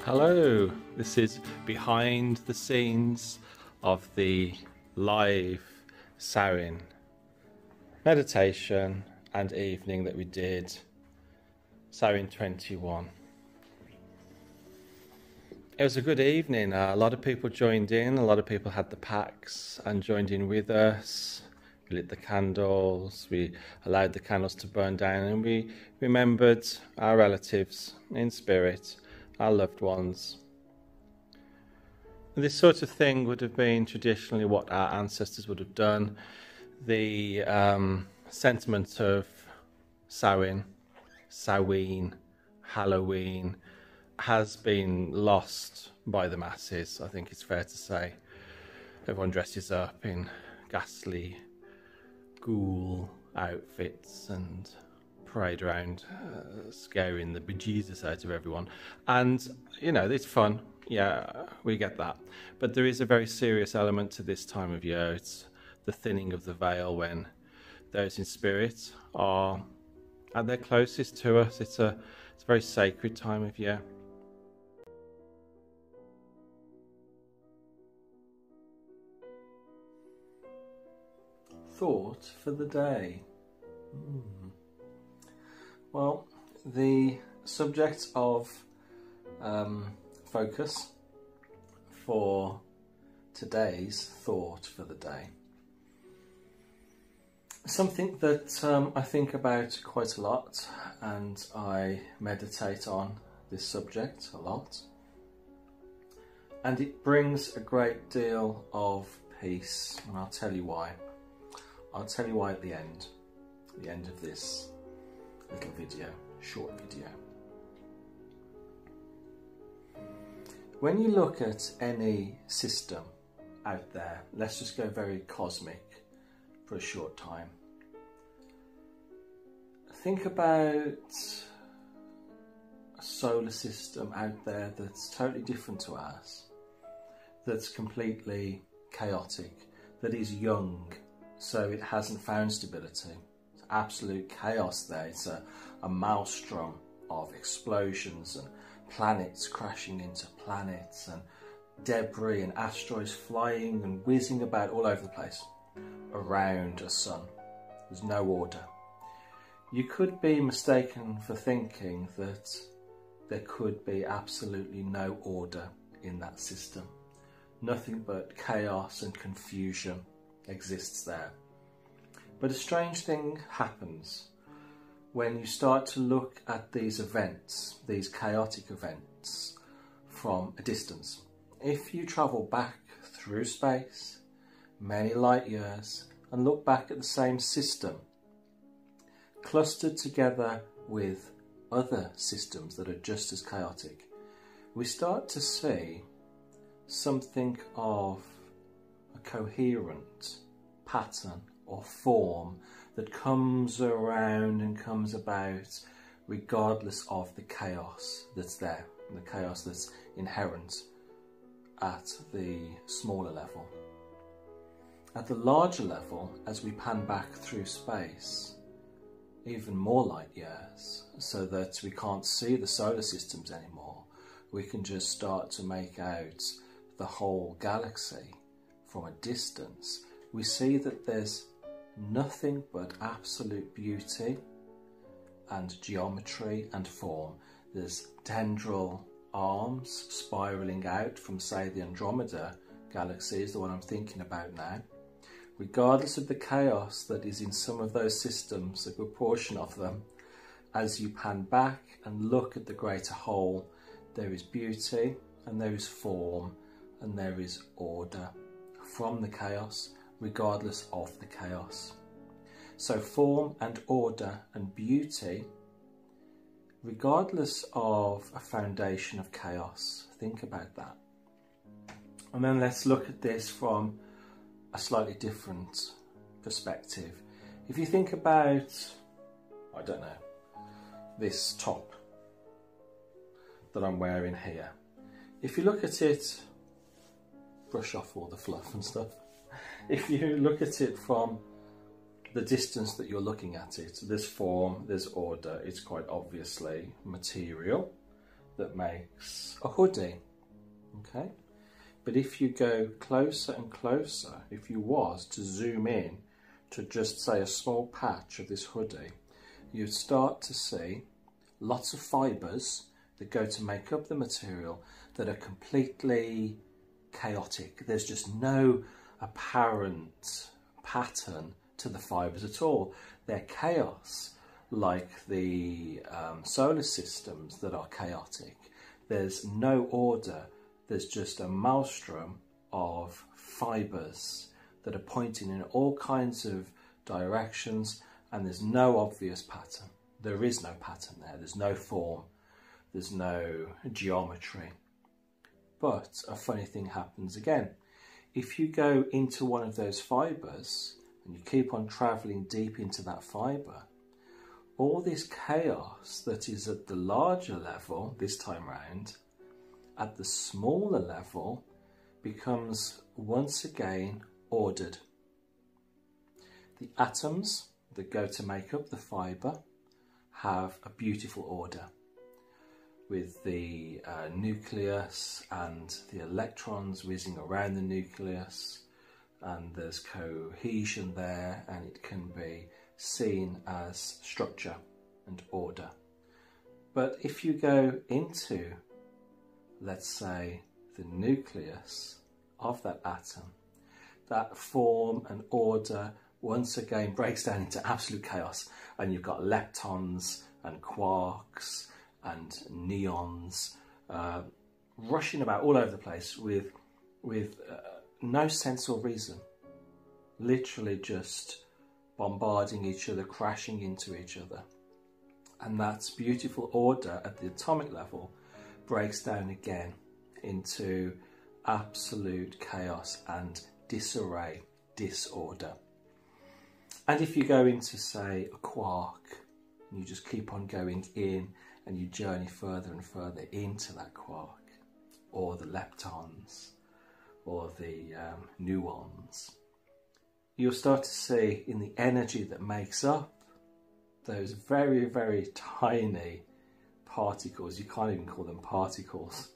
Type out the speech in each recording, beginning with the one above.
Hello, this is behind the scenes of the live Samhain meditation and evening that we did, Samhain 21. It was a good evening. A lot of people joined in, a lot of people had the packs and joined in with us. We lit the candles, we allowed the candles to burn down, and we remembered our relatives in spirit, our loved ones. This sort of thing would have been traditionally what our ancestors would have done. The sentiment of Samhain, Halloween has been lost by the masses, I think it's fair to say. Everyone dresses up in ghastly ghoul outfits and parade around scaring the bejesus out of everyone, and you know, it's fun, yeah, we get that, but there is a very serious element to this time of year. It's the thinning of the veil when those in spirit are at their closest to us. It's a very sacred time of year. Thought for the day. Well, the subject of focus for today's thought for the day, something that I think about quite a lot, and I meditate on this subject a lot, and it brings a great deal of peace, and I'll tell you why. I'll tell you why at the end of this little video, short video. When you look at any system out there, let's just go very cosmic for a short time. Think about a solar system out there that's totally different to ours, that's completely chaotic, that is young, so it hasn't found stability. It's absolute chaos there. It's a maelstrom of explosions and planets crashing into planets and debris and asteroids flying and whizzing about all over the place around a sun. There's no order. You could be mistaken for thinking that there could be absolutely no order in that system. Nothing but chaos and confusion exists there. But a strange thing happens when you start to look at these events, these chaotic events, from a distance. If you travel back through space, many light years, and look back at the same system, clustered together with other systems that are just as chaotic, we start to see something of a coherent pattern or form that comes around and comes about regardless of the chaos that's there, the chaos that's inherent at the smaller level. At the larger level, as we pan back through space, even more light years, so that we can't see the solar systems anymore, we can just start to make out the whole galaxy from a distance. We see that there's nothing but absolute beauty and geometry and form. There's tendril arms spiraling out from, say, the Andromeda galaxy is the one I'm thinking about now. Regardless of the chaos that is in some of those systems, a good portion of them, as you pan back and look at the greater whole, there is beauty and there is form and there is order from the chaos, regardless of the chaos. So form and order and beauty, regardless of a foundation of chaos. Think about that. And then let's look at this from a slightly different perspective. If you think about, I don't know, this top that I'm wearing here. If you look at it, brush off all the fluff and stuff. If you look at it from the distance that you're looking at it, there's form, there's order, it's quite obviously material. that makes a hoodie, okay? But if you go closer and closer, if you was to zoom in to just say a small patch of this hoodie, you'd start to see lots of fibres that go to make up the material that are completely chaotic. There's just no apparent pattern to the fibres at all. They're chaos, like the solar systems that are chaotic. There's no order. There's just a maelstrom of fibres that are pointing in all kinds of directions, and there's no obvious pattern. There is no pattern there. There's no form. There's no geometry. But a funny thing happens again. If you go into one of those fibres and you keep on travelling deep into that fibre, all this chaos that is at the larger level this time round, at the smaller level, becomes once again ordered. The atoms that go to make up the fibre have a beautiful order, with the nucleus and the electrons whizzing around the nucleus, and there's cohesion there, and it can be seen as structure and order. But if you go into, let's say, the nucleus of that atom, that form and order once again breaks down into absolute chaos, and you've got leptons and quarks and neons rushing about all over the place with no sense or reason, literally just bombarding each other, crashing into each other. And that beautiful order at the atomic level breaks down again into absolute chaos and disarray, disorder. And if you go into, say, a quark, and you just keep on going in and you journey further and further into that quark, or the leptons, or the muons, you'll start to see in the energy that makes up those very, very tiny particles, you can't even call them particles,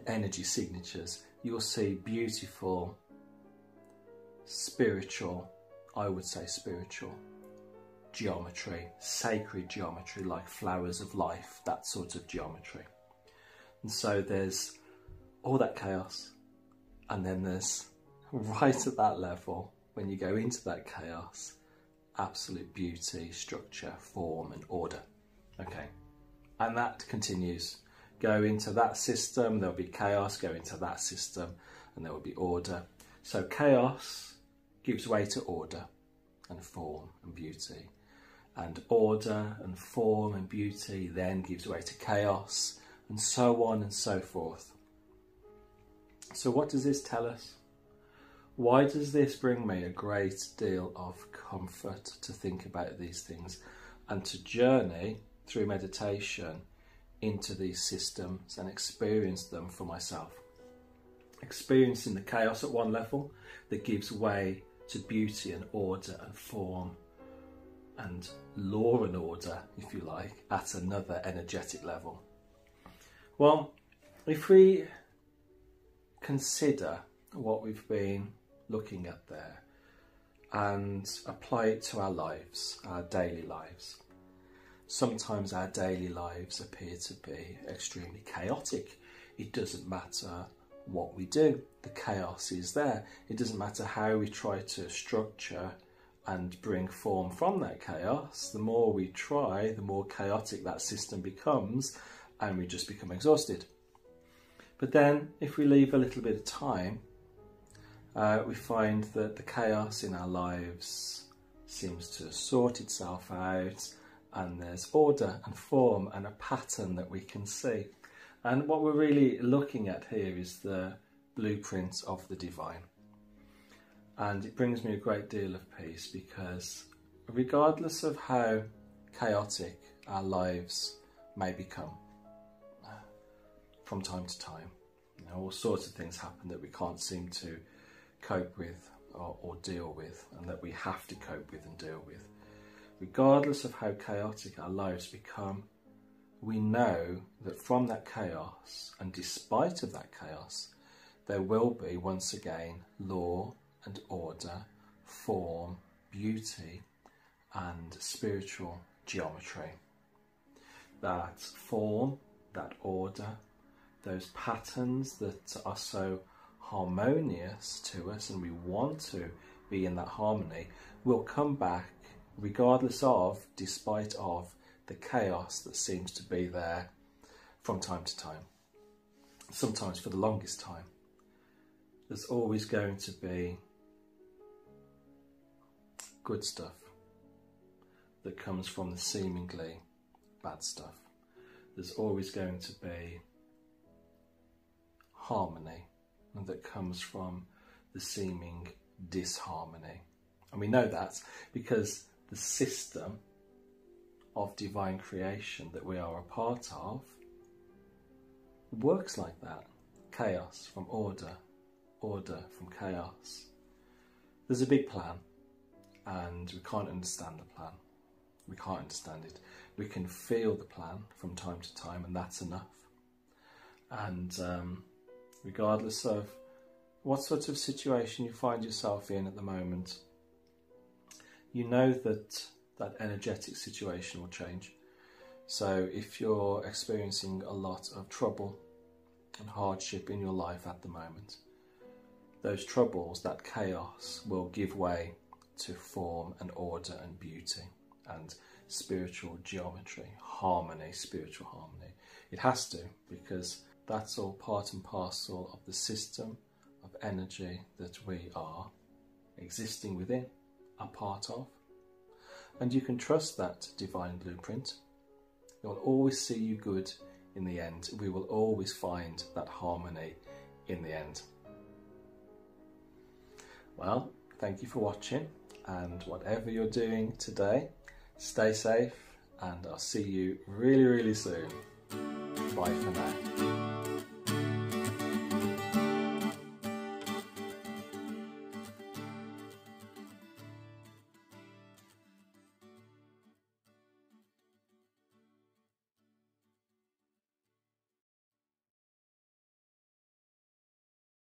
energy signatures, you'll see beautiful, spiritual, I would say spiritual, geometry, sacred geometry, like flowers of life, that sort of geometry. And so there's all that chaos, and then there's, right at that level, when you go into that chaos, absolute beauty, structure, form and order. Okay, and that continues. Go into that system, there'll be chaos. Go into that system and there will be order. So chaos gives way to order and form and beauty, and order and form and beauty then gives way to chaos, and so on and so forth. So what does this tell us? Why does this bring me a great deal of comfort to think about these things and to journey through meditation into these systems and experience them for myself? Experiencing the chaos at one level that gives way to beauty and order and form and law and order, if you like, at another energetic level. Well, if we consider what we've been looking at there and apply it to our lives, our daily lives, sometimes our daily lives appear to be extremely chaotic. It doesn't matter what we do, the chaos is there. It doesn't matter how we try to structure and bring form from that chaos. The more we try, the more chaotic that system becomes, and we just become exhausted. But then if we leave a little bit of time, we find that the chaos in our lives seems to sort itself out, and there's order and form and a pattern that we can see. And what we're really looking at here is the blueprint of the divine. And it brings me a great deal of peace, because regardless of how chaotic our lives may become from time to time, you know, all sorts of things happen that we can't seem to cope with or deal with, and that we have to cope with and deal with. Regardless of how chaotic our lives become, we know that from that chaos, and despite of that chaos, there will be once again law and order, form, beauty and spiritual geometry. That form, that order, those patterns that are so harmonious to us and we want to be in that harmony, will come back regardless of, despite of, the chaos that seems to be there from time to time, sometimes for the longest time. There's always going to be good stuff that comes from the seemingly bad stuff. There's always going to be harmony that comes from the seeming disharmony. And we know that because the system of divine creation that we are a part of works like that. Chaos from order, order from chaos. There's a big plan and we can't understand the plan. We can't understand it. We can feel the plan from time to time and that's enough. And regardless of what sort of situation you find yourself in at the moment, you know that that energetic situation will change. So if you're experiencing a lot of trouble and hardship in your life at the moment, those troubles, that chaos, will give way to form and order and beauty and spiritual geometry, harmony, spiritual harmony. It has to, because that's all part and parcel of the system of energy that we are existing within, a part of. And you can trust that divine blueprint. It will always see you good in the end. We will always find that harmony in the end. Well, thank you for watching, and whatever you're doing today, stay safe, and I'll see you really, really soon. Bye for now.